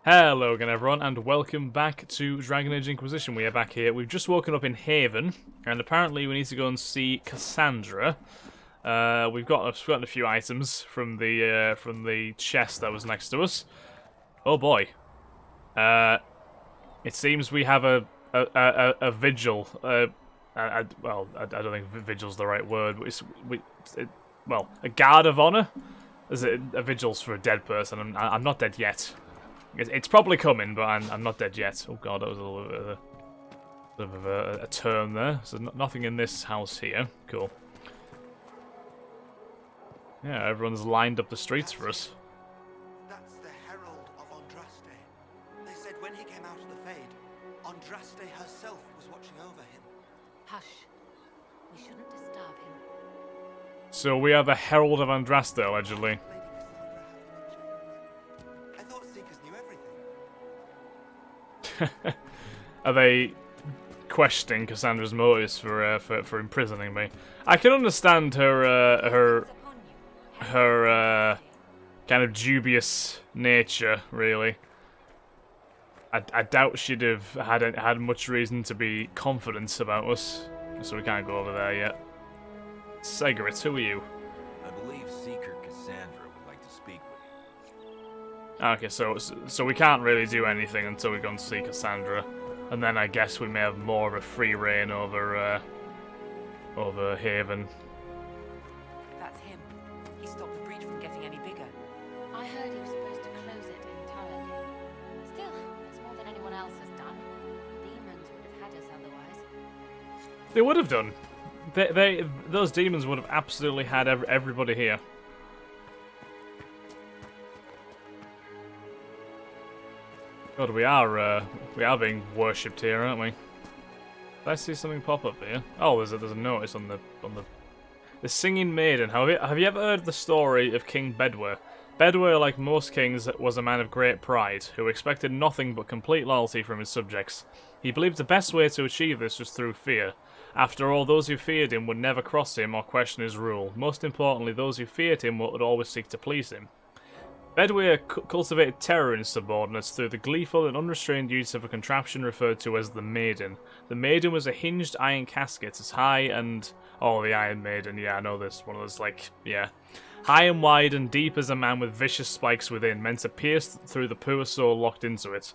Hello again everyone, and welcome back to Dragon Age Inquisition. We are back here. We've just woken up in Haven, and apparently we need to go and see Cassandra. We've gotten a few items from the chest that was next to us. Oh boy. It seems we have a vigil. Well, I don't think vigil's the right word, but well, a guard of honor. Is it a vigil's for a dead person? I'm not dead yet. It's probably coming, but I'm not dead yet. Oh god, that was a little bit of a turn there. So nothing in this house here. Cool. Yeah, everyone's lined up the streets for us. That's the Herald of Andraste. They said when he came out of the Fade, Andraste herself was watching over him. Hush. We shouldn't disturb him. So we are the Herald of Andraste, allegedly. I thought Seekers knew everything. Are they questioning Cassandra's motives for imprisoning me? I can understand her kind of dubious nature, really. I doubt she'd have had much reason to be confident about us, so we can't go over there yet. Segarit, who are you? I believe Seeker Cassandra would like to speak with you. Okay, so we can't really do anything until we go and see Cassandra, and then I guess we may have more of a free reign over Haven. That's him. He stopped the breach from getting any bigger. I heard he was supposed to close it entirely. Still, it's more than anyone else has done. Demons would have had us otherwise. They would have done. Those demons would have absolutely had everybody here. God, we are being worshipped here, aren't we? Did I see something pop up here? Oh, there's a notice on the Singing Maiden. Have you ever heard the story of King Bedware? Bedware, like most kings, was a man of great pride, who expected nothing but complete loyalty from his subjects. He believed the best way to achieve this was through fear. After all, those who feared him would never cross him or question his rule. Most importantly, those who feared him would always seek to please him. Bedware cultivated terror in his subordinates through the gleeful and unrestrained use of a contraption referred to as the Maiden. The Maiden was a hinged iron casket as high and... Oh, the Iron Maiden, yeah, I know this. One of those, like, yeah. High and wide and deep as a man with vicious spikes within, meant to pierce through the poor soul locked into it.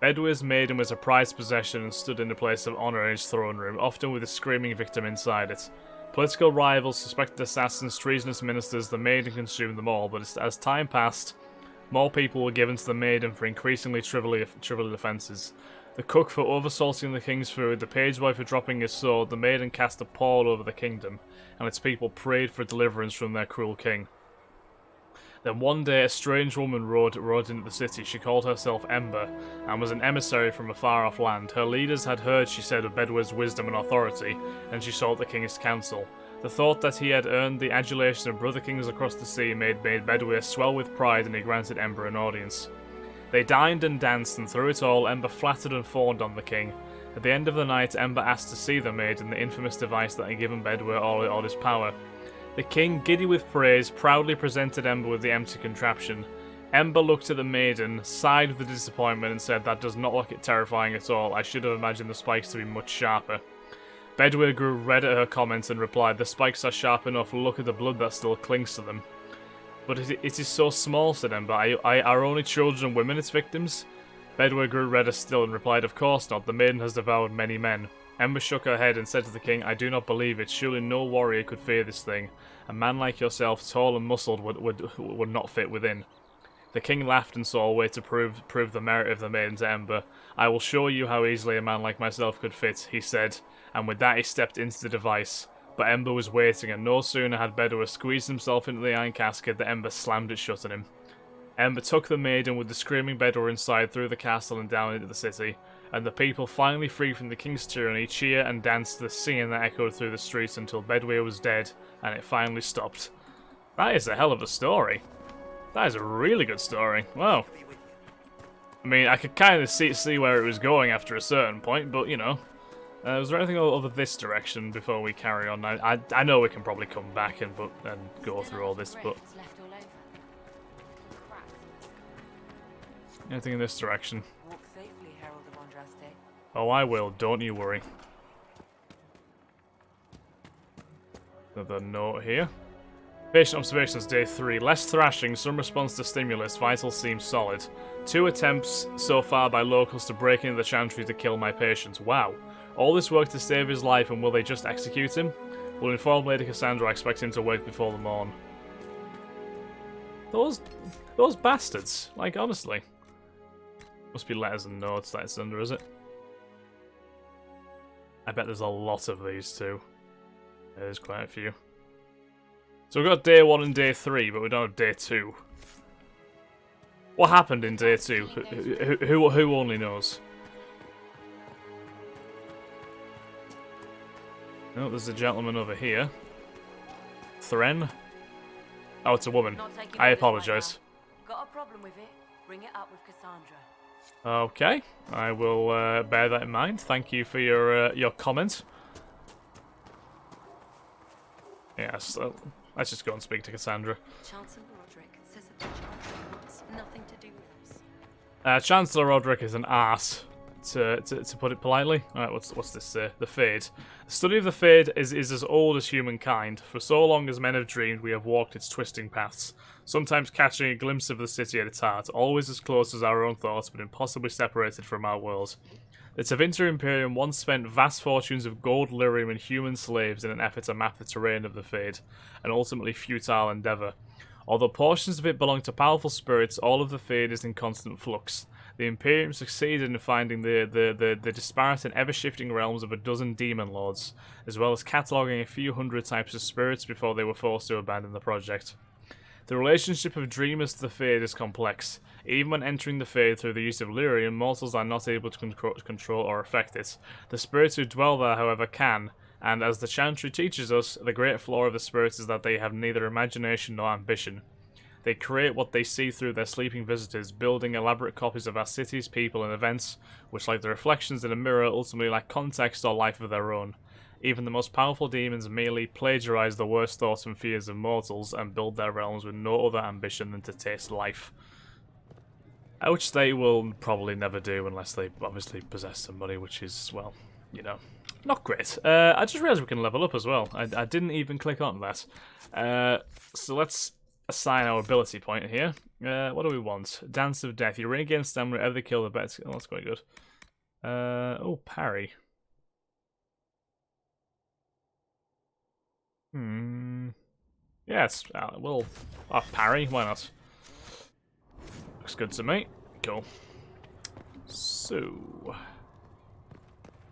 Bedware's Maiden was a prized possession and stood in the place of honour in his throne room, often with a screaming victim inside it. Political rivals, suspected assassins, treasonous ministers, the Maiden consumed them all, but as time passed, more people were given to the Maiden for increasingly trivial offences. The cook for oversalting the king's food, the pageboy for dropping his sword, the Maiden cast a pall over the kingdom, and its people prayed for deliverance from their cruel king. Then one day a strange woman rode into the city. She called herself Ember, and was an emissary from a far-off land. Her leaders had heard, she said, of Bedware's wisdom and authority, and she sought the king's counsel. The thought that he had earned the adulation of brother kings across the sea made Bedware swell with pride, and he granted Ember an audience. They dined and danced, and through it all, Ember flattered and fawned on the king. At the end of the night, Ember asked to see the maiden, the infamous device that had given Bedware all his power. The king, giddy with praise, proudly presented Ember with the empty contraption. Ember looked at the maiden, sighed with disappointment, and said, "That does not look terrifying at all. I should have imagined the spikes to be much sharper." Bedware grew red at her comments and replied, "The spikes are sharp enough. Look at the blood that still clings to them." "But it is so small," said Ember. Are only children and women its victims?" Bedware grew redder still and replied, "Of course not. The maiden has devoured many men." Ember shook her head and said to the king, "I do not believe it. Surely no warrior could fear this thing. A man like yourself, tall and muscled, would not fit within." The king laughed and saw a way to prove the merit of the maiden to Ember. "I will show you how easily a man like myself could fit," he said, and with that he stepped into the device. But Ember was waiting, and no sooner had Bedware squeezed himself into the iron casket than Ember slammed it shut on him. Ember took the maiden with the screaming Bedware inside through the castle and down into the city, and the people, finally free from the king's tyranny, cheered and danced to the singing that echoed through the streets until Bedware was dead, and it finally stopped. That is a hell of a story. That is a really good story. Wow. I mean, I could kind of see where it was going after a certain point, but, you know. Was there anything over this direction before we carry on? I know we can probably come back and go through all this, but... Anything in this direction? Walk safely, Herald of Andraste. Oh, I will. Don't you worry. Another note here. Patient observations, day 3. Less thrashing, some response to stimulus, vitals seem solid. 2 attempts so far by locals to break into the Chantry to kill my patients. Wow. All this work to save his life, and will they just execute him? We'll inform Lady Cassandra. I expect him to wake before the morn. Those bastards. Like, honestly. Must be letters and notes that it's under, is it? I bet there's a lot of these too. There's quite a few. So we've got day 1 and day 3, but we don't have day 2. What happened in day 2? Who only knows? Oh, there's a gentleman over here. Thren? Oh, it's a woman. I apologise. Got a problem with it? Bring it up with Cassandra. Okay, I will bear that in mind. Thank you for your comment. Yes, let's just go and speak to Cassandra. Chancellor Roderick says that the Chantry wants nothing to do with us. Chancellor Roderick is an arse, to put it politely. Alright, what's this say? The Fade. The study of the Fade is as old as humankind. For so long as men have dreamed, we have walked its twisting paths, sometimes catching a glimpse of the city at its heart, always as close as our own thoughts, but impossibly separated from our world. The Tevinter Imperium once spent vast fortunes of gold, lyrium, and human slaves in an effort to map the terrain of the Fade, an ultimately futile endeavour. Although portions of it belong to powerful spirits, all of the Fade is in constant flux. The Imperium succeeded in finding the disparate and ever-shifting realms of a dozen demon lords, as well as cataloguing a few hundred types of spirits before they were forced to abandon the project. The relationship of dreamers to the Fade is complex. Even when entering the Fade through the use of lyrium, mortals are not able to control or affect it. The spirits who dwell there, however, can, and as the Chantry teaches us, the great flaw of the spirits is that they have neither imagination nor ambition. They create what they see through their sleeping visitors, building elaborate copies of our cities, people, and events, which, like the reflections in a mirror, ultimately lack context or life of their own. Even the most powerful demons merely plagiarize the worst thoughts and fears of mortals and build their realms with no other ambition than to taste life. Which they will probably never do unless they obviously possess somebody, which is, well, you know, not great. I just realized we can level up as well. I didn't even click on that. So let's assign our ability point here. What do we want? Dance of Death. You regain stamina whenever they kill the better. Oh, that's quite good. Oh, parry. Yes, we'll parry. Why not? Looks good to me. Cool. So,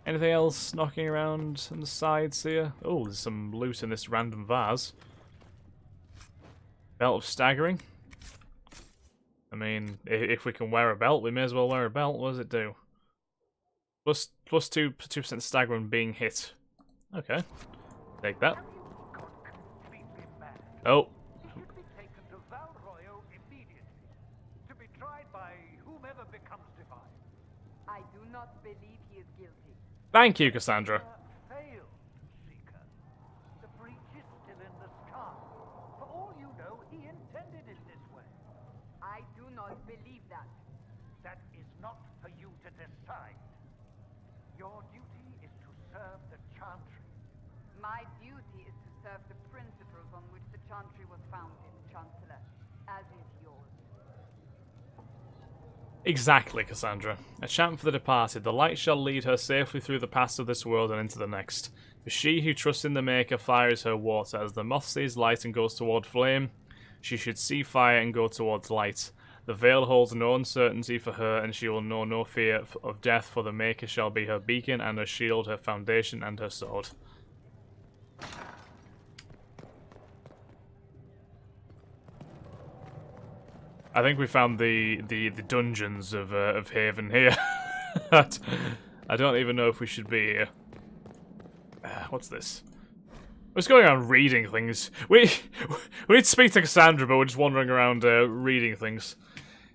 anything else knocking around on the sides here? Oh, there's some loot in this random vase. Belt of Staggering. I mean, if we can wear a belt, we may as well wear a belt. What does it do? Plus 2% stagger when being hit. Okay, take that. Oh. He should be taken to Val Royo immediately, to be tried by whomever becomes divine. I do not believe he is guilty. Thank you, Cassandra. Fail, Seeker. The breach is still in the sky. For all you know, he intended it this way. I do not believe that. That is not for you to decide. Your duty is to serve the Chantry. My duty is to serve the principles on which the Chantry was founded, Chancellor, as is yours. Exactly, Cassandra. A chant for the departed. The light shall lead her safely through the paths of this world and into the next. For she who trusts in the Maker fires her water. As the moth sees light and goes toward flame, she should see fire and go towards light. The veil holds no uncertainty for her, and she will know no fear of death, for the Maker shall be her beacon and her shield, her foundation and her sword. I think we found the dungeons of Haven here. I don't even know if we should be here. What's this? We're just going around reading things. We need to speak to Cassandra, but we're just wandering around reading things.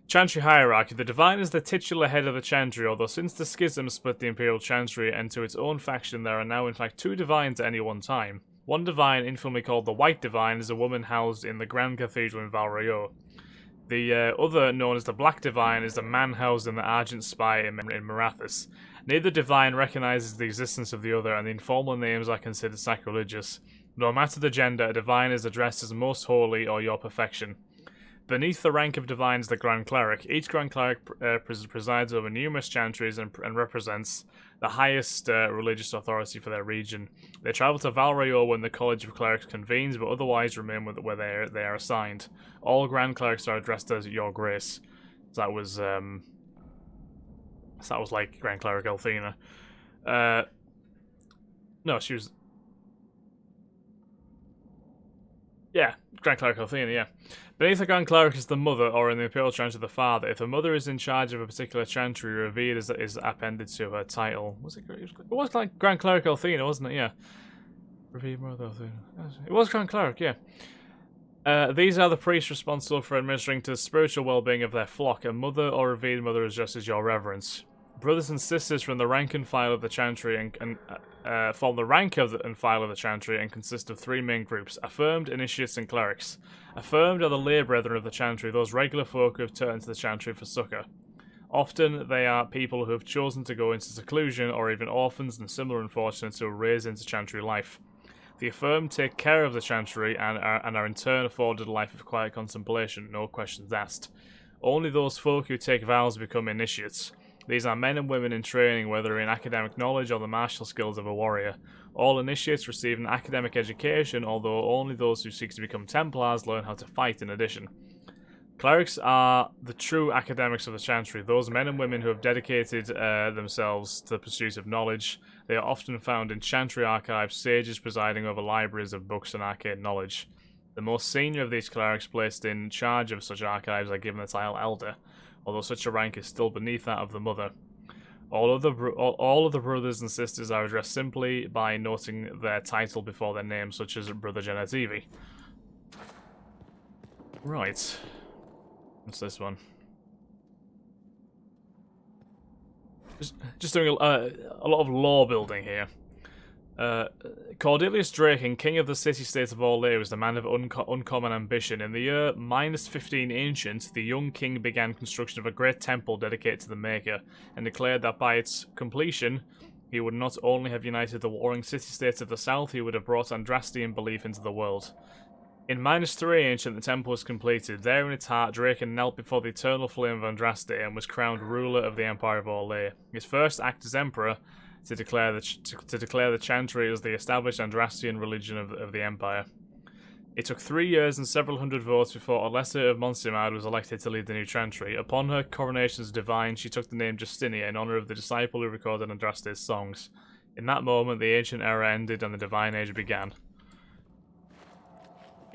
Chantry Hierarchy. The Divine is the titular head of the Chantry, although since the schism split the Imperial Chantry into its own faction, there are now in fact 2 Divines at any one time. One Divine, informally called the White Divine, is a woman housed in the Grand Cathedral in Val Royo. The other, known as the Black Divine, is the man housed in the Argent Spire in Marathis. Neither divine recognizes the existence of the other, and the informal names are considered sacrilegious. No matter the gender, a divine is addressed as most holy or your perfection. Beneath the rank of divine is the Grand Cleric. Each Grand Cleric presides over numerous chantries and represents the highest religious authority for their region. They travel to Valrayor when the College of Clerics convenes, but otherwise remain where they are assigned. All Grand Clerics are addressed as Your Grace. That was like Grand Cleric Elthina. No, she was... Yeah, Grand Cleric Elthina, yeah. Beneath the Grand Cleric is the Mother, or in the Imperial Chantry, the Father. If the Mother is in charge of a particular chantry, revered is appended to her title. It was like Grand Cleric Elthina, wasn't it? Yeah. Revered Mother Elthina. It was Grand Cleric, yeah. These are the priests responsible for administering to the spiritual well-being of their flock. A Mother or Revered Mother is just as your reverence. Brothers and sisters from the rank and file of the chantry and form the rank of and file of the chantry and consist of three main groups: affirmed, initiates, and clerics. Affirmed are the lay brethren of the chantry, those regular folk who have turned to the chantry for succour. Often they are people who have chosen to go into seclusion, or even orphans and similar unfortunates who are raised into chantry life. The affirmed take care of the chantry and are in turn afforded a life of quiet contemplation, no questions asked. Only those folk who take vows become initiates. These are men and women in training, whether in academic knowledge or the martial skills of a warrior. All initiates receive an academic education, although only those who seek to become Templars learn how to fight in addition. Clerics are the true academics of the Chantry, those men and women who have dedicated themselves to the pursuit of knowledge. They are often found in Chantry archives, sages presiding over libraries of books and arcane knowledge. The most senior of these clerics placed in charge of such archives are given the title Elder, although such a rank is still beneath that of the Mother. All of the brothers and sisters are addressed simply by noting their title before their name, such as Brother Genetivi. Right. What's this one? Just doing a lot of lore building here. Cordelius Draken, king of the city-state of Orlais, was the man of uncommon ambition. In the year -15 Ancient, the young king began construction of a great temple dedicated to the Maker, and declared that by its completion, he would not only have united the warring city-states of the south, he would have brought Andrastian belief into the world. In -3 Ancient, the temple was completed. There in its heart, Draken knelt before the eternal flame of Andraste and was crowned ruler of the Empire of Orlais. His first act as emperor to declare the Chantry as the established Andrastian religion of the Empire. It took 3 years and several hundred votes before Alessa of Monsimard was elected to lead the new Chantry. Upon her coronation as divine, she took the name Justinia in honour of the disciple who recorded Andraste's songs. In that moment, the ancient era ended and the divine age began.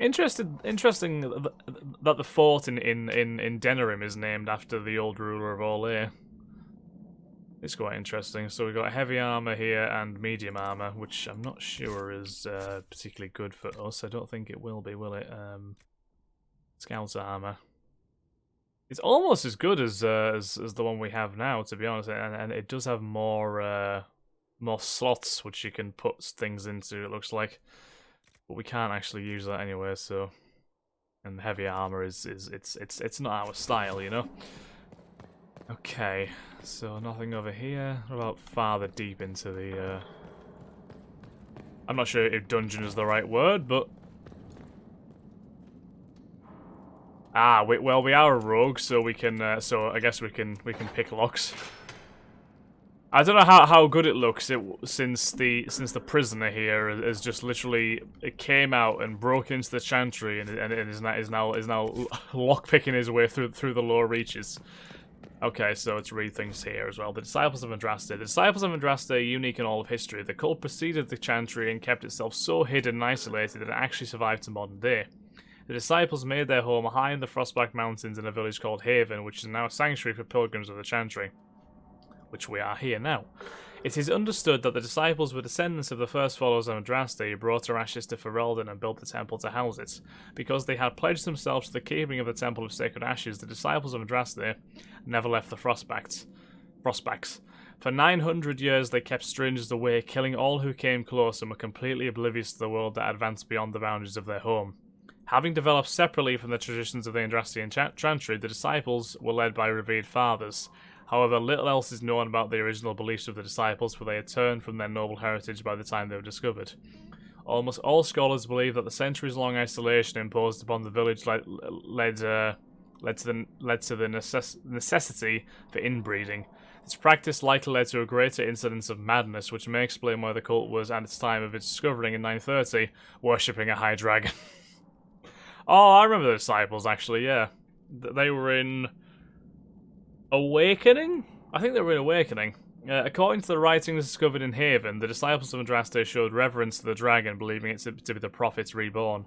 Interesting that the fort in Denerim is named after the old ruler of Orlais. It's quite interesting. So we've got heavy armor here and medium armor, which I'm not sure is particularly good for us. I don't think it will be, will it? Scout armor. It's almost as good as the one we have now, to be honest, and it does have more slots which you can put things into. It looks like, but we can't actually use that anyway. So, and the heavy armor it's not our style, you know. Okay, so nothing over here. What about farther deep into the... I'm not sure if dungeon is the right word, but... Ah, well, we are a rogue, so we can... so I guess we can pick locks. I don't know how good it looks since the prisoner here is just literally... It came out and broke into the Chantry and is now lockpicking his way through the lower reaches. Okay, so let's read things here as well. The Disciples of Andraste. The Disciples of Andraste are unique in all of history. The cult preceded the Chantry and kept itself so hidden and isolated that it actually survived to modern day. The Disciples made their home high in the Frostback Mountains in a village called Haven, which is now a sanctuary for pilgrims of the Chantry, which we are here now. It is understood that the Disciples were descendants of the first followers of Andraste who brought her ashes to Ferelden and built the temple to house it. Because they had pledged themselves to the keeping of the Temple of Sacred Ashes, the Disciples of Andraste never left the Frostbacks. For 900 years they kept strangers away, killing all who came close and were completely oblivious to the world that advanced beyond the boundaries of their home. Having developed separately from the traditions of the Andrastian Chantry, the disciples were led by revered fathers. However, little else is known about the original beliefs of the disciples, for they had turned from their noble heritage by the time they were discovered. Almost all scholars believe that the centuries-long isolation imposed upon the village led to the necessity for inbreeding. This practice likely led to a greater incidence of madness, which may explain why the cult was, at its time of its discovering in 930, worshipping a high dragon. Oh, I remember the disciples, actually, yeah. They were in Awakening? I think they were in Awakening. According to the writings discovered in Haven, the disciples of Andraste showed reverence to the dragon, believing it to be the prophet reborn.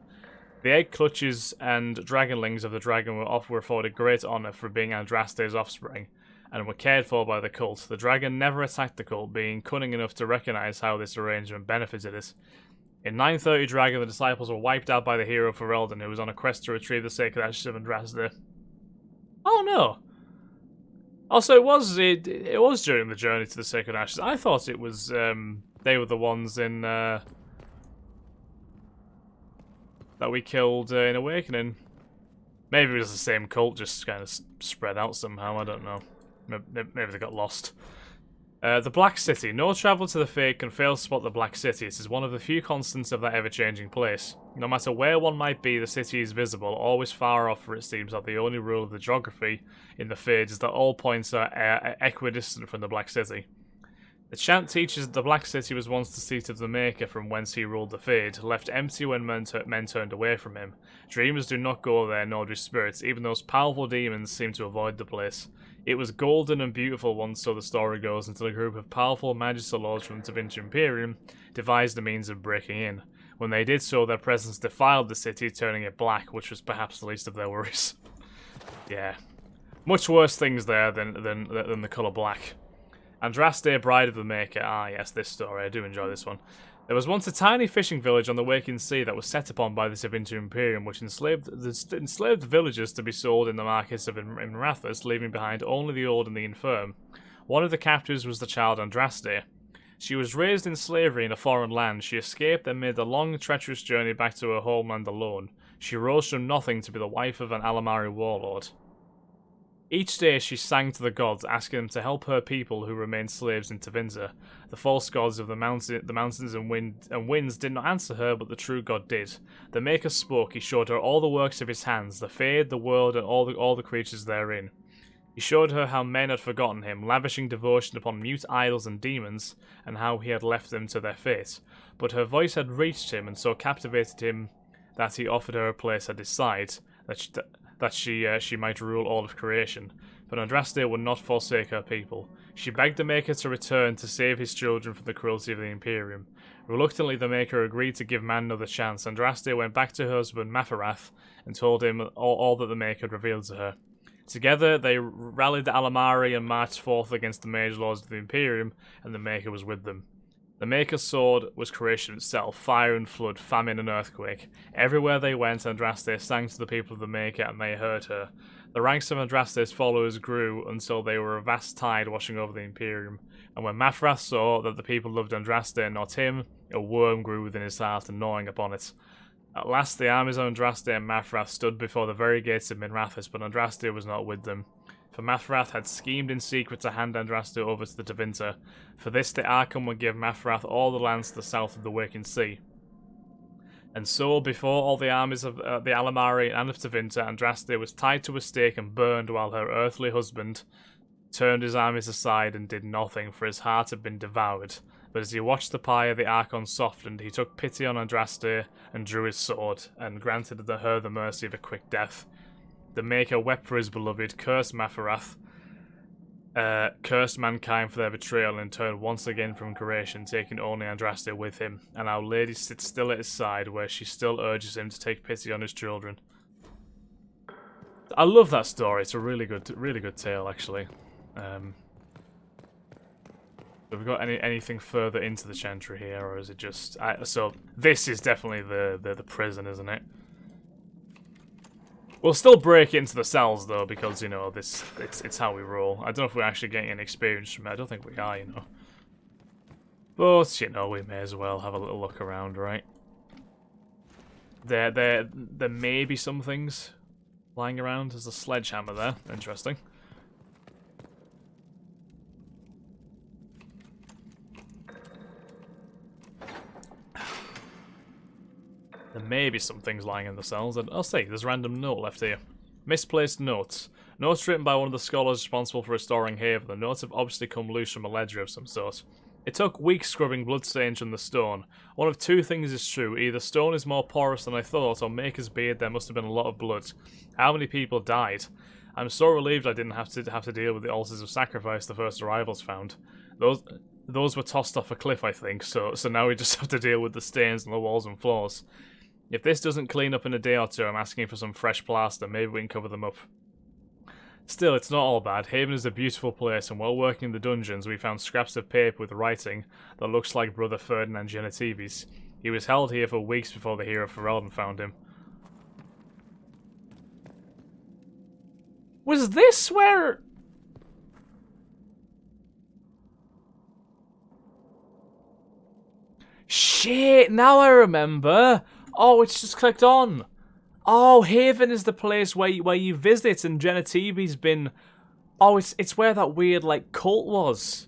The egg clutches and dragonlings of the dragon were afforded great honour for being Andraste's offspring, and were cared for by the cult. The dragon never attacked the cult, being cunning enough to recognise how this arrangement benefited it. In 930 Dragon, the disciples were wiped out by the hero Ferelden, who was on a quest to retrieve the sacred ashes of Andraste. Oh no! Also, it was during the journey to the sacred ashes. I thought it was they were the ones in that we killed in Awakening. Maybe it was the same cult, just kind of spread out somehow. I don't know. Maybe they got lost. The Black City. No traveller to the Fade can fail to spot the Black City. It is one of the few constants of that ever-changing place. No matter where one might be, the city is visible, always far off, for it seems that the only rule of the geography in the Fade is that all points are equidistant from the Black City. The chant teaches that the Black City was once the seat of the Maker from whence he ruled the Fade, left empty when men turned away from him. Dreamers do not go there, nor do spirits. Even those powerful demons seem to avoid the place. It was golden and beautiful once, so the story goes, until a group of powerful magister lords from the Da Vinci Emporium devised a means of breaking in. When they did so, their presence defiled the city, turning it black, which was perhaps the least of their worries. Yeah. Much worse things there than the colour black. Andraste, Bride of the Maker. Ah, yes, this story. I do enjoy this one. There was once a tiny fishing village on the Waking Sea that was set upon by the Da Vinci Emporium, which enslaved the villagers to be sold in the markets of Imrathus, leaving behind only the old and the infirm. One of the captives was the child Andraste. She was raised in slavery in a foreign land. She escaped and made the long, treacherous journey back to her homeland alone. She rose from nothing to be the wife of an Alamari warlord. Each day she sang to the gods, asking them to help her people who remained slaves in Tevinter. The false gods of the mountains and winds did not answer her, but the true god did. The Maker spoke. He showed her all the works of his hands, the Fade, the world, and all the creatures therein. He showed her how men had forgotten him, lavishing devotion upon mute idols and demons, and how he had left them to their fate. But her voice had reached him, and so captivated him that he offered her a place at his side, that she might rule all of creation. But Andraste would not forsake her people. She begged the Maker to return to save his children from the cruelty of the Imperium. Reluctantly, the Maker agreed to give man another chance. Andraste went back to her husband Mafarath and told him all that the Maker had revealed to her. Together, they rallied the Alamari and marched forth against the mage lords of the Imperium, and the Maker was with them. The Maker's sword was creation itself, fire and flood, famine and earthquake. Everywhere they went, Andraste sang to the people of the Maker, and they heard her. The ranks of Andraste's followers grew until they were a vast tide washing over the Imperium. And when Mafrath saw that the people loved Andraste and not him, a worm grew within his heart, gnawing upon it. At last, the armies of Andraste and Mafrath stood before the very gates of Minrathus, but Andraste was not with them. For Mafrath had schemed in secret to hand Andraste over to the Tevinter. For this, the Hakkon would give Mafrath all the lands to the south of the Waking Sea. And so, before all the armies of the Alamari and of Tevinter, Andraste was tied to a stake and burned, while her earthly husband turned his armies aside and did nothing, for his heart had been devoured. But as he watched the pyre, the Hakkon softened. He took pity on Andraste and drew his sword, and granted her the mercy of a quick death. The Maker wept for his beloved, cursed Mafarath, cursed mankind for their betrayal, and turned once again from creation, taking only Andraste with him. And Our Lady sits still at his side, where she still urges him to take pity on his children. I love that story. It's a really good tale, actually. Have we got anything further into the Chantry here, or is it just... so, this is definitely the prison, isn't it? We'll still break into the cells, though, because, you know, it's how we roll. I don't know if we're actually getting any experience from it. I don't think we are, you know. But, you know, we may as well have a little look around, right? There may be some things lying around. There's a sledgehammer there. Interesting. There may be some things lying in the cells, and I'll say there's a random note left here. Misplaced notes. Notes written by one of the scholars responsible for restoring Haven. The notes have obviously come loose from a ledger of some sort. It took weeks scrubbing bloodstains from the stone. One of two things is true. Either stone is more porous than I thought, or Maker's beard there must have been a lot of blood. How many people died? I'm so relieved I didn't have to deal with the altars of sacrifice the first arrivals found. Those were tossed off a cliff, I think, so now we just have to deal with the stains on the walls and floors. If this doesn't clean up in a day or two, I'm asking for some fresh plaster. Maybe we can cover them up. Still, it's not all bad. Haven is a beautiful place, and while working in the dungeons, we found scraps of paper with writing that looks like Brother Ferdinand Genetivi's. He was held here for weeks before the hero Ferelden found him. Was this where... Shit, now I remember. Oh, it's just clicked on. Oh, Haven is the place where you visit, and Genetivi's been... Oh, it's where that weird, like, cult was.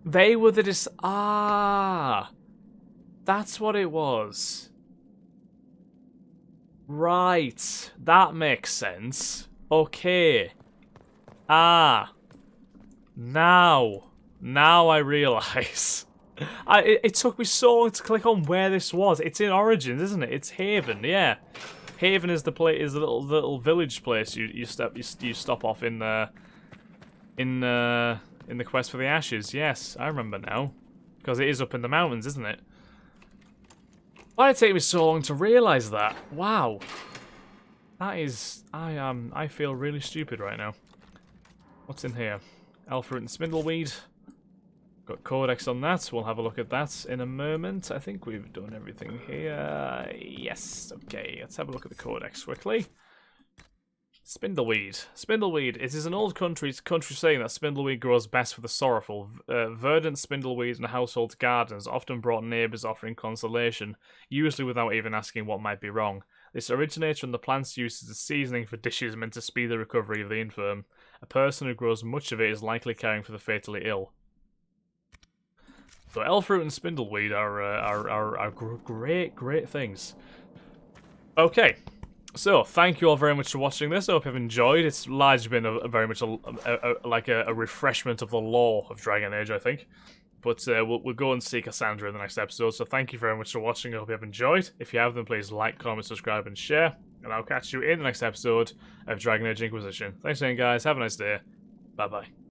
They were the Ah! That's what it was. Right. That makes sense. Okay. Ah. Now I realise. It took me so long to click on where this was. It's in Origins, isn't it? It's Haven, yeah. Haven is the little village place you stop off in the quest for the ashes. Yes, I remember now, because it is up in the mountains, isn't it? Why did it take me so long to realise that? Wow, that is I feel really stupid right now. What's in here? Elfroot and Spindleweed. Got Codex on that. We'll have a look at that in a moment. I think we've done everything here. Yes. Okay, let's have a look at the Codex quickly. Spindleweed. Spindleweed. It is an old country saying that spindleweed grows best for the sorrowful. Verdant spindleweed in household gardens often brought neighbours offering consolation, usually without even asking what might be wrong. This originates from the plant's use as a seasoning for dishes meant to speed the recovery of the infirm. A person who grows much of it is likely caring for the fatally ill. So Elfroot and Spindleweed are great things. Okay, so thank you all very much for watching this. I hope you've enjoyed. It's largely been very much a refreshment of the lore of Dragon Age, I think. But we'll go and see Cassandra in the next episode. So thank you very much for watching. I hope you have enjoyed. If you have, then please like, comment, subscribe, and share. And I'll catch you in the next episode of Dragon Age Inquisition. Thanks again, guys. Have a nice day. Bye-bye.